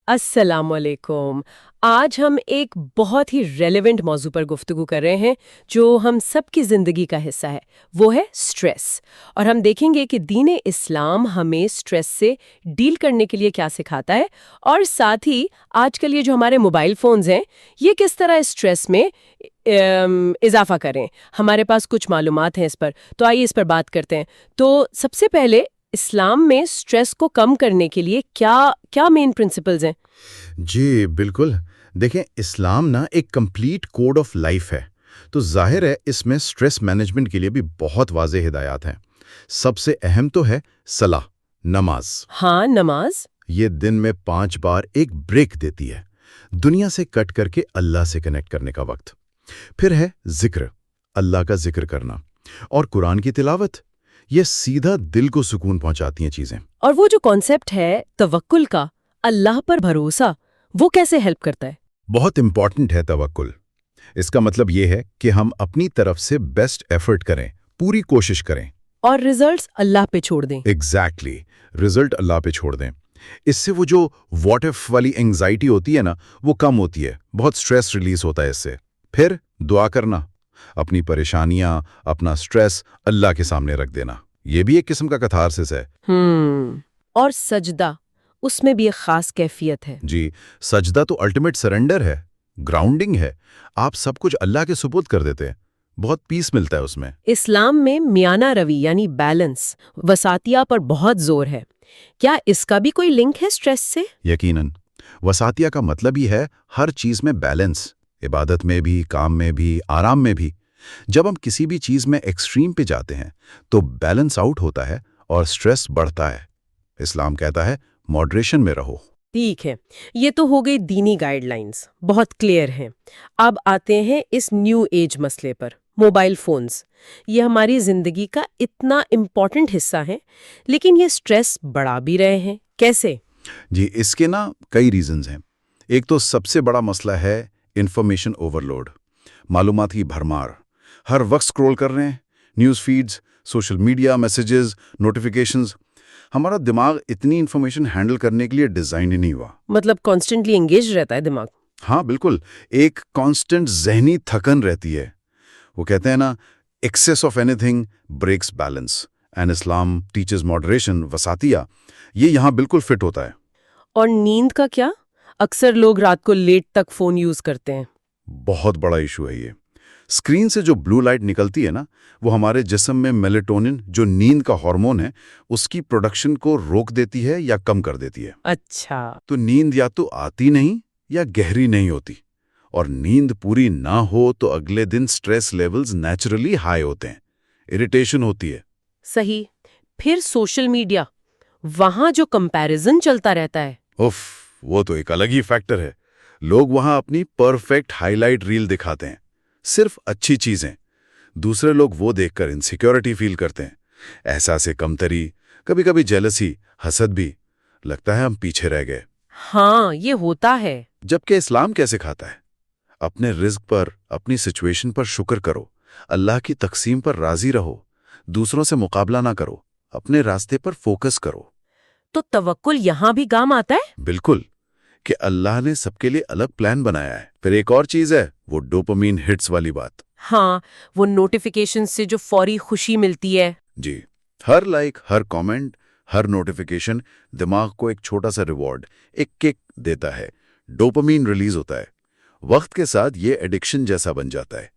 السلام علیکم۔ آج ہم ایک بہت ہی ریلیونٹ موضوع پر گفتگو کر رہے ہیں جو ہم سب کی زندگی کا حصہ ہے، وہ ہے سٹریس۔ اور ہم دیکھیں گے کہ دین اسلام ہمیں سٹریس سے ڈیل کرنے کے لیے کیا سکھاتا ہے، اور ساتھ ہی آج کل یہ جو ہمارے موبائل فونز ہیں یہ کس طرح سٹریس میں اضافہ کریں۔ ہمارے پاس کچھ معلومات ہیں اس پر، تو آئیے اس پر بات کرتے ہیں۔ تو سب سے پہلے اسلام میں سٹریس کو کم کرنے کے لیے کیا مین پرنسپلز ہیں؟ جی بالکل، دیکھیں اسلام نا ایک کمپلیٹ کوڈ آف لائف ہے، تو ظاہر ہے اس میں سٹریس مینجمنٹ کے لیے بھی بہت واضح ہدایات ہیں۔ سب سے اہم تو ہے صلاح، نماز۔ ہاں، نماز۔ یہ دن میں 5 بار ایک بریک دیتی ہے، دنیا سے کٹ کر کے اللہ سے کنیکٹ کرنے کا وقت۔ پھر ہے ذکر، اللہ کا ذکر کرنا، اور قرآن کی تلاوت۔ یہ سیدھا دل کو سکون پہنچاتی ہیں چیزیں۔ اور وہ جو کانسیپٹ ہے توکل کا، اللہ پر بھروسہ، وہ کیسے ہیلپ کرتا ہے؟ بہت امپورٹنٹ ہے توکل۔ اس کا مطلب یہ ہے کہ ہم اپنی طرف سے بیسٹ ایفرٹ کریں، پوری کوشش کریں، اور ریزلٹس اللہ پہ چھوڑ دیں۔ ایگزیکٹلی، رزلٹ اللہ پہ چھوڑ دیں۔ اس سے وہ جو واٹ ایف والی انگزائٹی ہوتی ہے نا، وہ کم ہوتی ہے، بہت سٹریس ریلیز ہوتا ہے اس سے۔ پھر دعا کرنا، اپنی پریشانیاں، اپنا سٹریس اللہ کے سامنے رکھ دینا، یہ بھی ایک قسم کا کتھارسس ہے۔ اور سجدہ، اس میں بھی ایک خاص کیفیت ہے۔ جی، سجدہ تو الٹیمیٹ سرنڈر ہے، گراؤنڈنگ ہے، آپ سب کچھ اللہ کے سپرد کر دیتے ہیں، بہت پیس ملتا ہے اس میں۔ اسلام میں میانہ روی یعنی بیلنس، وسطیہ پر بہت زور ہے۔ کیا اس کا بھی کوئی لنک ہے سٹریس سے؟ یقیناً، وسطیہ کا مطلب ہی ہے ہر چیز میں بیلنس، عبادت میں بھی، کام میں بھی، آرام میں بھی۔ جب ہم کسی بھی چیز میں ایکسٹریم پہ جاتے ہیں تو بیلنس آؤٹ ہوتا ہے اور سٹریس بڑھتا ہے۔ اسلام کہتا ہے ماڈریشن میں رہو۔ ٹھیک ہے، یہ تو ہو گئی دینی گائیڈ لائنز، بہت کلیئر ہیں۔ اب آتے ہیں اس نیو ایج مسئلے پر، موبائل فونز۔ یہ ہماری زندگی کا اتنا امپورٹنٹ حصہ ہے، لیکن یہ سٹریس بڑھا بھی رہے ہیں، کیسے؟ جی، اس کے کئی ریزنز ہیں۔ ایک تو سب سے بڑا مسئلہ ہے انفارمیشن اوورلوڈ، معلومات کی بھرمار۔ ہر وقت سکرول کر رہے ہیں، news feeds, social media, messages, notifications. ہمارا دماغ اتنی انفارمیشن ہینڈل کرنے کے لیے ڈیزائن ہی نہیں ہوا۔ مطلب کانسٹنٹلی انگیج رہتا ہے دماغ؟ ہاں بالکل، ایک کانسٹنٹ ذہنی تھکن رہتی ہے۔ وہ کہتے ہیں نا، access of any thing breaks balance, and Islam teaches moderation, وسطیہ۔ یہ یہاں بالکل فٹ ہوتا ہے۔ اور نیند کا کیا؟ اکثر لوگ رات کو لیٹ تک فون یوز کرتے ہیں۔ بہت بڑا ایشو ہے یہ۔ اسکرین سے جو بلو لائٹ نکلتی ہے نا، وہ ہمارے جسم میں میلیٹونن، جو نیند کا ہارمون ہے، اس کی پروڈکشن کو روک دیتی ہے یا کم کر دیتی ہے۔ اچھا۔ تو نیند یا تو آتی نہیں یا گہری نہیں ہوتی، اور نیند پوری نہ ہو تو اگلے دن سٹریس لیولز نیچرلی ہائی ہوتے ہیں، اریٹیشن ہوتی ہے۔ صحیح۔ پھر سوشل میڈیا، وہاں جو کمپیریزن چلتا رہتا ہے۔ وہ تو ایک الگ ہی فیکٹر ہے۔ لوگ وہاں اپنی پرفیکٹ ہائی لائٹ ریل دکھاتے ہیں، صرف اچھی چیزیں۔ دوسرے لوگ وہ دیکھ کر انسیکیورٹی فیل کرتے ہیں، احساس کمتری، کبھی کبھی جیلسی، حسد بھی۔ لگتا ہے ہم پیچھے رہ گئے۔ ہاں، یہ ہوتا ہے۔ جبکہ اسلام کیسے کھاتا ہے؟ اپنے رزق پر، اپنی سچویشن پر شکر کرو، اللہ کی تقسیم پر راضی رہو، دوسروں سے مقابلہ نہ کرو، اپنے راستے پر فوکس کرو۔ تو توکل یہاں بھی کام آتا ہے؟ بالکل، کہ اللہ نے سب کے لیے الگ پلان بنایا ہے۔ پھر ایک اور چیز ہے، وہ ڈوپامین ہٹس والی بات۔ ہاں، وہ نوٹیفیکیشن سے جو فوری خوشی ملتی ہے۔ جی، ہر لائک، ہر کامنٹ، ہر نوٹیفیکیشن دماغ کو ایک چھوٹا سا ریوارڈ، ایک کک دیتا ہے، ڈوپامین ریلیز ہوتا ہے۔ وقت کے ساتھ یہ ایڈکشن جیسا بن جاتا ہے۔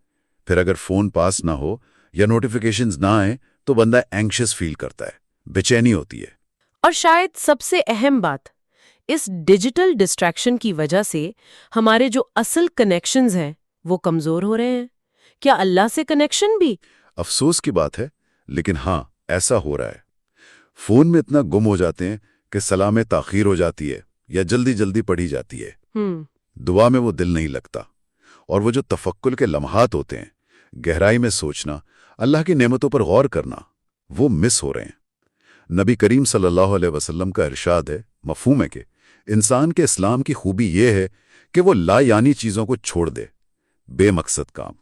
پھر اگر فون پاس نہ ہو یا نوٹیفیکیشنز نہ آئیں تو بندہ اینکشس فیل کرتا ہے، بے چینی ہوتی ہے۔ اور شاید سب سے اہم بات، اس ڈیجیٹل ڈسٹریکشن کی وجہ سے ہمارے جو اصل کنیکشنز ہیں وہ کمزور ہو رہے ہیں۔ کیا اللہ سے کنیکشن بھی؟ افسوس کی بات ہے، لیکن ہاں، ایسا ہو رہا ہے۔ فون میں اتنا گم ہو جاتے ہیں کہ سلام میں تاخیر ہو جاتی ہے یا جلدی جلدی پڑھی جاتی ہے۔ دعا میں وہ دل نہیں لگتا، اور وہ جو تفکر کے لمحات ہوتے ہیں، گہرائی میں سوچنا، اللہ کی نعمتوں پر غور کرنا، وہ مس ہو رہے ہیں۔ نبی کریم صلی اللہ علیہ وسلم کا ارشاد ہے، مفہوم ہے کہ انسان کے اسلام کی خوبی یہ ہے کہ وہ لا یعنی چیزوں کو چھوڑ دے، بے مقصد کام۔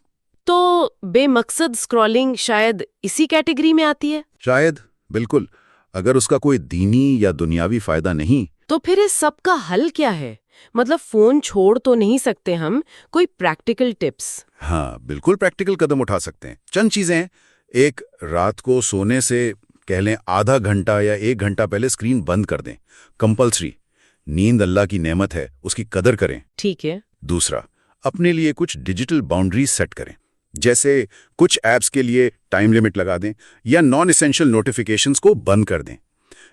تو بے مقصد اسکرولنگ شاید اسی کیٹیگری میں آتی ہے؟ شاید، بالکل۔ اگر اس کا کوئی دینی یا دنیاوی فائدہ نہیں تو پھر اس سب کا حل کیا ہے؟ مطلب فون چھوڑ تو نہیں سکتے ہم، کوئی پریکٹیکل ٹپس؟ ہاں بالکل پریکٹیکل قدم اٹھا سکتے ہیں. چند چیزیں ہیں. ایک، رات کو سونے سے کہہ لیں آدھا گھنٹہ یا 1 گھنٹہ پہلے اسکرین بند کر دیں. کمپلسری. نیند اللہ کی نعمت ہے، اس کی قدر کریں. ٹھیک ہے. دوسرا، اپنے لیے کچھ ڈیجیٹل باؤنڈریز سیٹ کریں، جیسے کچھ ایپس کے لیے ٹائم لمٹ لگا دیں یا نان ایسینشل نوٹیفیکیشنز کو بند کر دیں.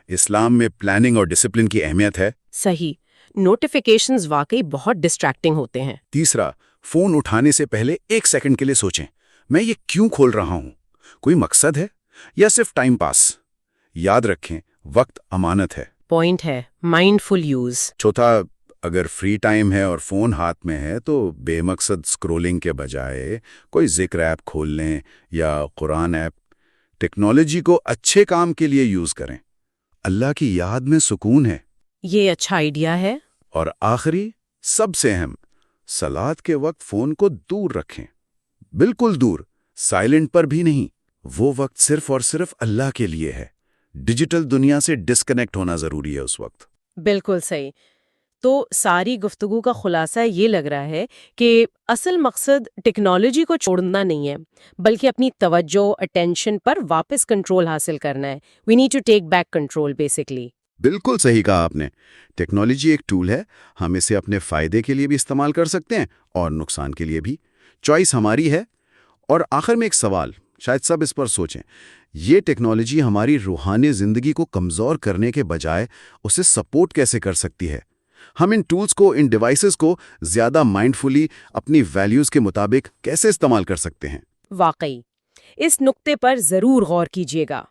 اسلام میں پلاننگ اور ڈسپلن کی اہمیت ہے. صحیح. نوٹیفیکیشنز واقعی بہت ڈسٹریکٹنگ ہوتے ہیں. تیسرا، فون اٹھانے سے پہلے 1 سیکنڈ کے لیے سوچیں، میں یہ کیوں کھول رہا ہوں؟ کوئی مقصد ہے یا صرف ٹائم پاس؟ یاد رکھیں، وقت امانت ہے. پوائنٹ ہے، مائنڈفل یوز. چوتھا، اگر فری ٹائم ہے اور فون ہاتھ میں ہے تو بے مقصد سکرولنگ کے بجائے کوئی ذکر ایپ کھول لیں یا قرآن ایپ. ٹیکنالوجی کو اچھے کام کے لیے یوز کریں. اللہ کی یاد میں سکون ہے. یہ اچھا آئیڈیا ہے. اور آخری، سب سے اہم، صلات کے وقت فون کو دور رکھیں. بالکل دور، سائلنٹ پر بھی نہیں. وہ وقت صرف اور صرف اللہ کے لیے ہے. ڈیجیٹل دنیا سے ڈسکنیکٹ ہونا ضروری ہے اس وقت. بالکل صحیح. تو ساری گفتگو کا خلاصہ یہ لگ رہا ہے کہ اصل مقصد ٹیکنالوجی کو چھوڑنا نہیں ہے، بلکہ اپنی توجہ، اٹینشن پر واپس کنٹرول حاصل کرنا ہے. We need to take back control basically. بالکل صحیح کہا آپ نے. ٹیکنالوجی ایک ٹول ہے، ہم اسے اپنے فائدے کے لیے بھی استعمال کر سکتے ہیں اور نقصان کے لیے بھی. چوائس ہماری ہے. اور آخر میں ایک سوال، شاید سب اس پر سوچیں. یہ ٹیکنالوجی ہماری روحانی زندگی کو کمزور کرنے کے بجائے اسے سپورٹ کیسے کر سکتی ہے؟ ہم ان ٹولز کو، ان ڈیوائسز کو زیادہ مائنڈفلی اپنی ویلیوز کے مطابق کیسے استعمال کر سکتے ہیں؟ واقعی اس نقطے پر ضرور غور کیجیے گا.